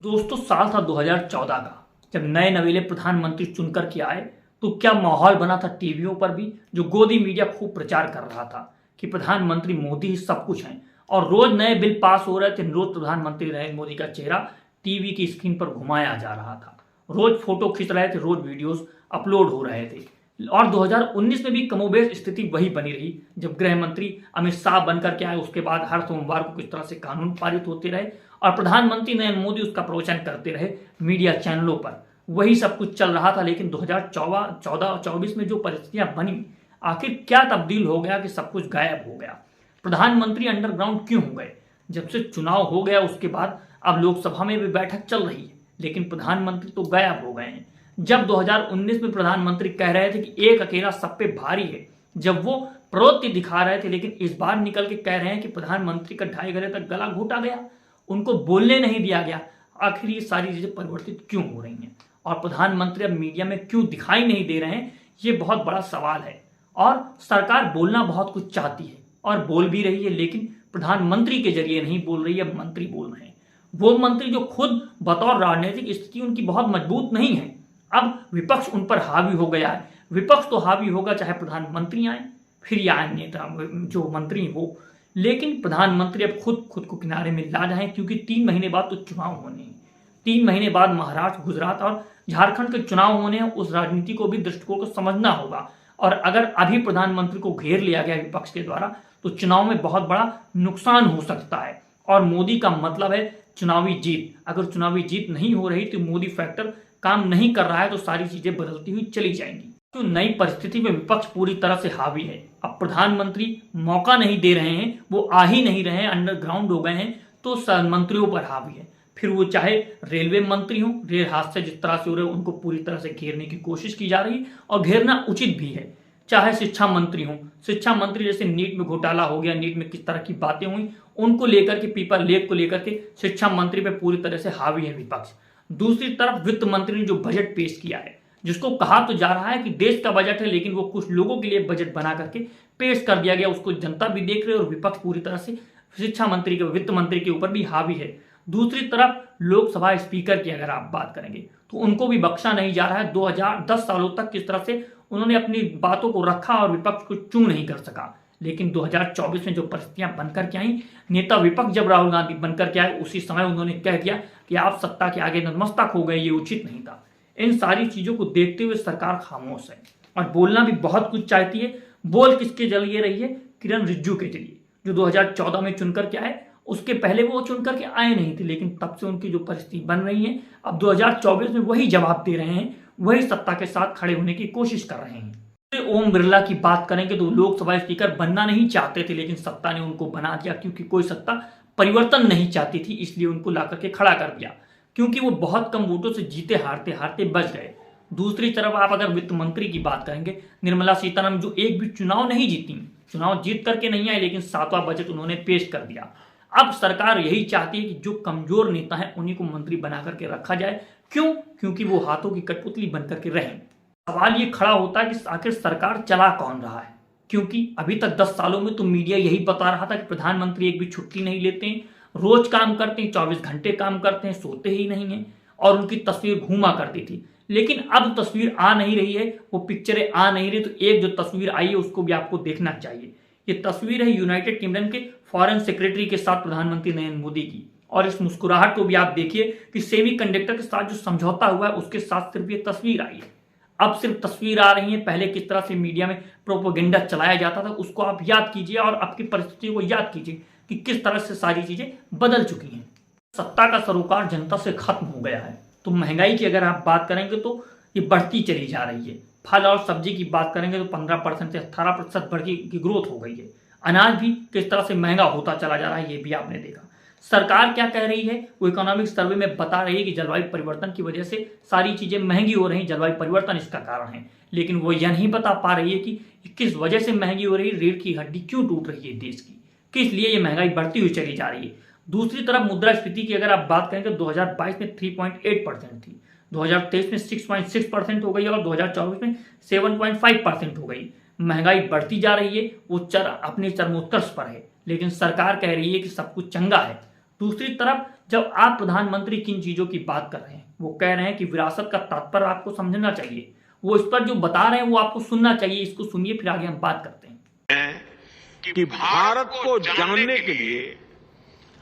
दोस्तों साल था 2014 का, जब नए नवेले प्रधानमंत्री चुनकर के आए तो क्या माहौल बना था टीवियों पर भी। जो गोदी मीडिया खूब प्रचार कर रहा था कि प्रधानमंत्री मोदी ही सब कुछ हैं और रोज नए बिल पास हो रहे थे। रोज प्रधानमंत्री नरेंद्र मोदी का चेहरा टीवी की स्क्रीन पर घुमाया जा रहा था, रोज फोटो खींच रहे थे, रोज वीडियोस अपलोड हो रहे थे। और 2019 में भी कमोबेश स्थिति वही बनी रही। जब गृह मंत्री अमित शाह बनकर के आए उसके बाद हर सोमवार को किस तरह से कानून पारित होते रहे और प्रधानमंत्री नरेंद्र मोदी उसका प्रवचन करते रहे मीडिया चैनलों पर, वही सब कुछ चल रहा था। लेकिन 2014-24 में जो परिस्थितियां बनी, आखिर क्या तब्दील हो गया कि सब कुछ गायब हो गया। प्रधानमंत्री अंडरग्राउंड क्यों हो गए? जब से चुनाव हो गया उसके बाद अब लोकसभा में भी बैठक चल रही है, लेकिन प्रधानमंत्री तो गायब हो गए हैं। जब 2019 में प्रधानमंत्री कह रहे थे कि एक अकेला सब पे भारी है, जब वो प्रवृत्ति दिखा रहे थे, लेकिन इस बार निकल के कह रहे हैं कि प्रधानमंत्री का 2.5 घंटे तक गला घोटा गया, उनको बोलने नहीं दिया गया। आखिर ये सारी चीजें परिवर्तित क्यों हो रही हैं और प्रधानमंत्री अब मीडिया में क्यों दिखाई नहीं दे रहे हैं, ये बहुत बड़ा सवाल है। और सरकार बोलना बहुत कुछ चाहती है और बोल भी रही है, लेकिन प्रधानमंत्री के जरिए नहीं बोल रही है, मंत्री बोल रहे हैं। वो मंत्री जो खुद बतौर राजनीतिक स्थिति उनकी बहुत मजबूत नहीं है। अब विपक्ष उन पर हावी हो गया है। विपक्ष तो हावी होगा चाहे प्रधानमंत्री आए फिर या अन्य नेता जो मंत्री हो, लेकिन प्रधानमंत्री अब खुद को किनारे में ला जाए, क्योंकि 3 महीने बाद तो चुनाव होने हैं। 3 महीने बाद महाराष्ट्र, गुजरात और झारखंड के चुनाव होने हैं। उस राजनीति को भी, दृष्टिकोण को समझना होगा। और अगर अभी प्रधानमंत्री को घेर लिया गया विपक्ष के द्वारा तो चुनाव में बहुत बड़ा नुकसान हो सकता है। और मोदी का मतलब है चुनावी जीत। अगर चुनावी जीत नहीं हो रही तो मोदी फैक्टर काम नहीं कर रहा है तो सारी चीजें बदलती हुई चली जाएंगी। तो नई परिस्थिति में विपक्ष पूरी तरह से हावी है। अब प्रधानमंत्री मौका नहीं दे रहे हैं, वो आ ही नहीं रहे हैं, अंडरग्राउंड हो गए हैं, तो मंत्रियों पर हावी है। फिर वो चाहे रेलवे मंत्री हो, रेल हादसे जिस तरह से हो रहे उनको पूरी तरह से घेरने की कोशिश की जा रही है और घेरना उचित भी है। चाहे शिक्षा मंत्री हो, शिक्षा मंत्री जैसे नीट में घोटाला हो गया, नीट में किस तरह की बातें हुई, उनको लेकर के, पेपर लीक को लेकर के शिक्षा मंत्री पे पूरी तरह से हावी है विपक्ष। दूसरी तरफ वित्त मंत्री ने जो बजट पेश किया है, जिसको कहा तो जा रहा है कि देश का बजट है, लेकिन वो कुछ लोगों के लिए बजट बना करके पेश कर दिया गया, उसको जनता भी देख रही है और विपक्ष पूरी तरह से शिक्षा मंत्री के, वित्त मंत्री के ऊपर भी हावी है। दूसरी तरफ लोकसभा स्पीकर की अगर आप बात करेंगे तो उनको भी बख्शा नहीं जा रहा है। 2010 सालों तक किस तरह से उन्होंने अपनी बातों को रखा और विपक्ष को चू नहीं कर सका, लेकिन 2024 में जो परिस्थितियां बनकर के आई, नेता विपक्ष जब राहुल गांधी बनकर के आए उसी समय उन्होंने कह दिया कि आप सत्ता के आगे नतमस्तक हो गए, ये उचित नहीं था। इन सारी चीजों को देखते हुए सरकार खामोश है और बोलना भी बहुत कुछ चाहती है। बोल किसके जरिए रही है? किरण रिजिजू के जरिए, जो 2014 में चुनकर के आए। उसके पहले वो चुनकर के आए नहीं थे, लेकिन तब से उनकी जो परिस्थिति बन रही है, अब 2024 में वही जवाब दे रहे हैं, वही सत्ता के साथ खड़े होने की कोशिश कर रहे हैं। ओम बिरला की बात करेंगे तो लोकसभा स्पीकर बनना नहीं चाहते थे, लेकिन सत्ता ने उनको बना दिया, क्योंकि कोई सत्ता परिवर्तन नहीं चाहती थी, इसलिए उनको ला करके खड़ा कर दिया, क्योंकि वो बहुत कम वोटों से जीते हारते हारते बच गए। दूसरी तरफ आप अगर वित्त मंत्री की बात करेंगे, निर्मला सीतारमण, जो एक भी चुनाव नहीं जीती, चुनाव जीत करके नहीं आए, लेकिन 7वां बजट उन्होंने पेश कर दिया। अब सरकार यही चाहती है कि जो कमजोर नेता है उन्हीं को मंत्री बना करके रखा जाए। क्यों? क्योंकि वो हाथों की कठपुतली बनकर के रहें। सवाल ये खड़ा होता है कि आखिर सरकार चला कौन रहा है, क्योंकि अभी तक 10 सालों में तो मीडिया यही बता रहा था कि प्रधानमंत्री एक भी छुट्टी नहीं लेते हैं, रोज काम करते हैं, 24 घंटे काम करते हैं, सोते ही नहीं है, और उनकी तस्वीर घूमा करती थी। लेकिन अब तस्वीर आ नहीं रही है, वो पिक्चरें आ नहीं रही, तो एक जो तस्वीर आई है उसको भी आपको देखना चाहिए। ये तस्वीर है यूनाइटेड किंगडम के फॉरेन सेक्रेटरी के साथ प्रधानमंत्री नरेंद्र मोदी की, और इस मुस्कुराहट को भी आप देखिए कि सेमीकंडक्टर के साथ जो समझौता हुआ है उसके साथ सिर्फ ये तस्वीर आई है। अब सिर्फ तस्वीर आ रही है। पहले किस तरह से मीडिया में प्रोपोगेंडा चलाया जाता था उसको आप याद कीजिए और आपकी परिस्थितियों को याद कीजिए कि किस तरह से सारी चीजें बदल चुकी हैं। सत्ता का सरोकार जनता से खत्म हो गया है। तो महंगाई की अगर आप बात करेंगे तो ये बढ़ती चली जा रही है। फल और सब्जी की बात करेंगे तो 15% से 18% बढ़ की ग्रोथ हो गई है। अनाज भी किस तरह से महंगा होता चला जा रहा है, ये भी आपने देखा। सरकार क्या कह रही है? वो इकोनॉमिक सर्वे में बता रही है कि जलवायु परिवर्तन की वजह से सारी चीजें महंगी हो रही, जलवायु परिवर्तन इसका कारण है, लेकिन वो यह नहीं बता पा रही है कि किस वजह से महंगी हो रही है, रीढ़ की हड्डी क्यों टूट रही है देश की, किस लिए ये महंगाई बढ़ती हुई चली जा रही है। दूसरी तरफ मुद्रास्फीति की अगर आप बात करें तो 2022 में 3.8% थी, 2023 में 6.6% हो गई और 2024 में 7.5% हो गई। महंगाई बढ़ती जा रही है, वो अपने चरमोत्कर्ष पर है, लेकिन सरकार कह रही है कि सब कुछ चंगा है। दूसरी तरफ जब आप प्रधानमंत्री किन चीजों की बात कर रहे हैं, वो कह रहे हैं कि विरासत का तात्पर्य आपको समझना चाहिए, वो इस पर जो बता रहे हैं वो आपको सुनना चाहिए। इसको सुनिए, फिर आगे हम बात करते हैं। कि भारत को जानने के लिए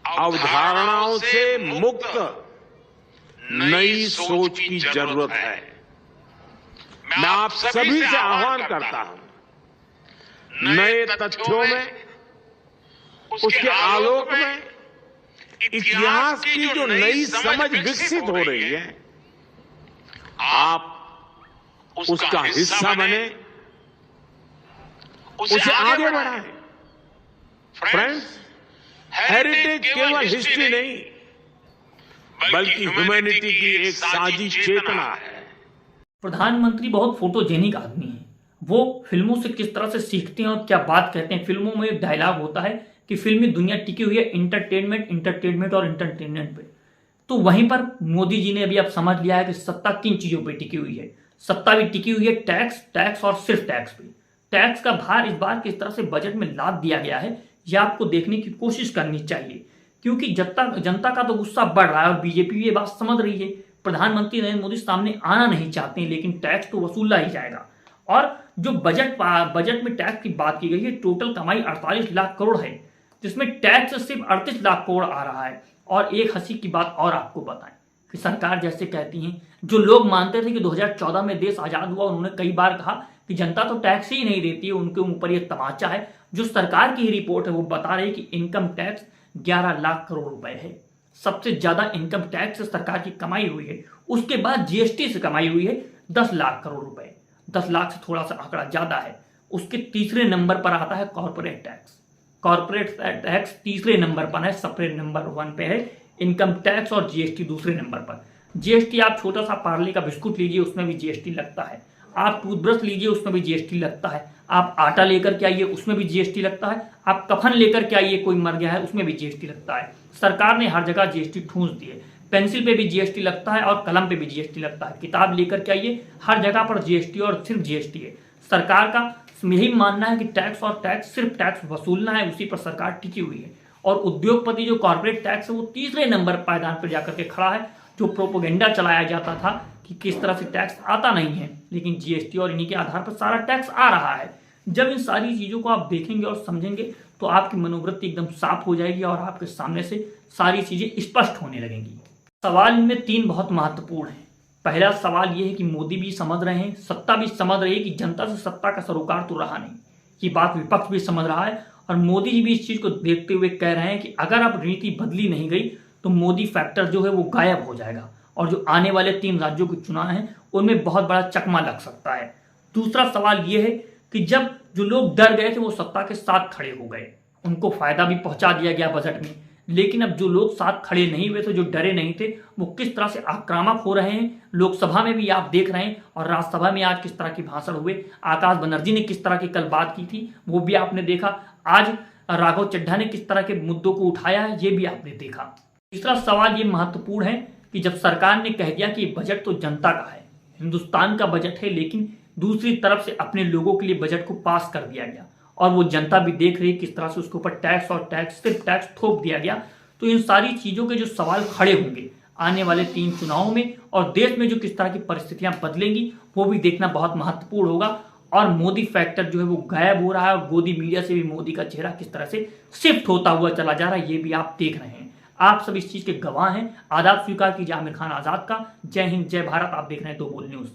अवधारणाओं से मुक्त नई सोच की जरूरत है। मैं आप सभी से आह्वान करता हूं, नए तथ्यों में, उसके आलोक में इतिहास की जो नई समझ विकसित हो रही है, आप उसका हिस्सा बने, उसे आगे बढ़ाएं। फ्रेंड्स, हेरिटेज केवल हिस्ट्री नहीं, बल्कि ह्यूमैनिटी की एक साझी चेतना है। प्रधानमंत्री बहुत फोटोजेनिक आदमी है। वो फिल्मों से किस तरह से सीखते हैं और क्या बात कहते हैं। फिल्मों में एक डायलॉग होता है कि फिल्मी दुनिया टिकी हुई है इंटरटेनमेंट, इंटरटेनमेंट और इंटरटेनमेंट पे। तो वहीं पर मोदी जी ने अभी आप समझ लिया है कि सत्ता किन चीजों पे टिकी हुई है। सत्ता भी टिकी हुई है टैक्स, टैक्स और सिर्फ टैक्स पे। टैक्स का भार इस बार किस तरह से बजट में लाद दिया गया है, यह आपको देखने की कोशिश करनी चाहिए, क्योंकि जनता का तो गुस्सा बढ़ रहा है और बीजेपी ये बात समझ रही है। प्रधानमंत्री नरेंद्र मोदी सामने आना नहीं चाहते हैं, लेकिन टैक्स तो वसूला ही जाएगा। और जो बजट में टैक्स की बात की गई है, टोटल कमाई 48 लाख करोड़ है, जिसमें टैक्स सिर्फ 38 लाख करोड़ आ रहा है। और एक हंसी की बात और आपको बताएं कि सरकार जैसे कहती है, जो लोग मानते थे कि 2014 में देश आजाद हुआ, उन्होंने कई बार कहा कि जनता तो टैक्स ही नहीं देती है, उनके ऊपर ये तमाचा है। जो सरकार की ही रिपोर्ट है वो बता रही है कि इनकम टैक्स 11 लाख करोड़ रुपए है। सबसे ज्यादा इनकम टैक्स से सरकार की कमाई हुई है। उसके बाद जीएसटी से कमाई हुई है 10 लाख करोड़ रुपए। 10 लाख से थोड़ा सा आंकड़ा ज्यादा है। उसके तीसरे नंबर पर आता है कॉर्पोरेट टैक्स। कॉर्पोरेट टैक्स तीसरे नंबर पर है, सेपरेट नंबर 1 पे है इनकम टैक्स, और जीएसटी दूसरे नंबर पर। जीएसटी आप छोटा सा पार्ले का बिस्कुट लीजिए, उसमें भी जीएसटी लगता है। आप टूथब्रश लीजिए, उसमें भी जीएसटी लगता है। आप आटा लेकर के आइए, उसमें भी जीएसटी लगता है। आप कफन लेकर के आइए, कोई मर गया है, उसमें भी जीएसटी लगता है। सरकार ने हर जगह जीएसटी ठूंस दी है। पेंसिल पे भी जीएसटी लगता है और कलम पे भी जीएसटी लगता है। किताब लेकर के आइए, हर जगह पर जीएसटी और सिर्फ जीएसटी है। सरकार का यही मानना है कि टैक्स और टैक्स, सिर्फ टैक्स वसूलना है, उसी पर सरकार टिकी हुई है। और उद्योगपति जो कॉर्पोरेट टैक्स है वो तीसरे नंबर पायदान पर जाकर के खड़ा है। जो प्रोपोगेंडा चलाया जाता था कि किस तरह से टैक्स आता नहीं है, लेकिन जीएसटी और इन्हीं के आधार पर सारा टैक्स आ रहा है। जब इन सारी चीजों को आप देखेंगे और समझेंगे तो आपकी मनोवृत्ति एकदम साफ हो जाएगी और आपके सामने से सारी चीजें स्पष्ट होने लगेंगी। सवाल इनमें 3 बहुत महत्वपूर्ण है। पहला सवाल यह है कि मोदी भी समझ रहे हैं, सत्ता भी समझ रही है कि जनता से सत्ता का सरोकार तो रहा नहीं। ये बात विपक्ष भी समझ रहा है और मोदी जी भी इस चीज को देखते हुए कह रहे हैं कि अगर अब नीति बदली नहीं गई तो मोदी फैक्टर जो है वो गायब हो जाएगा और जो आने वाले 3 राज्यों के चुनाव हैं उनमें बहुत बड़ा चकमा लग सकता है। दूसरा सवाल यह है कि जब जो लोग डर गए थे वो सत्ता के साथ खड़े हो गए, उनको फायदा भी पहुंचा दिया गया बजट में। लेकिन अब जो लोग साथ खड़े नहीं हुए थे, जो डरे नहीं थे, वो किस तरह से आक्रामक हो रहे हैं। लोकसभा में भी आप देख रहे हैं और राज्यसभा में आज किस तरह के भाषण हुए। आकाश बनर्जी ने किस तरह की कल बात की थी वो भी आपने देखा। आज राघव चड्ढा ने किस तरह के मुद्दों को उठाया है ये भी आपने देखा। तीसरा सवाल ये महत्वपूर्ण है कि जब सरकार ने कह दिया कि बजट तो जनता का है, हिंदुस्तान का बजट है, लेकिन दूसरी तरफ से अपने लोगों के लिए बजट को पास कर दिया गया और वो जनता भी देख रही है किस तरह से उसके ऊपर टैक्स और टैक्स, सिर्फ टैक्स थोप दिया गया। तो इन सारी चीजों के जो सवाल खड़े होंगे आने वाले 3 चुनावों में और देश में जो किस तरह की परिस्थितियां बदलेंगी वो भी देखना बहुत महत्वपूर्ण होगा। और मोदी फैक्टर जो है वो गायब हो रहा है और गोदी मीडिया से भी मोदी का चेहरा किस तरह से शिफ्ट होता हुआ चला जा रहा है ये भी आप देख रहे हैं। आप सब इस चीज के गवाह हैं। आदाब स्वीकार कीजिए आमिर खान आजाद का। जय हिंद, जय भारत। आप देख रहे हैं 2 बोल न्यूज।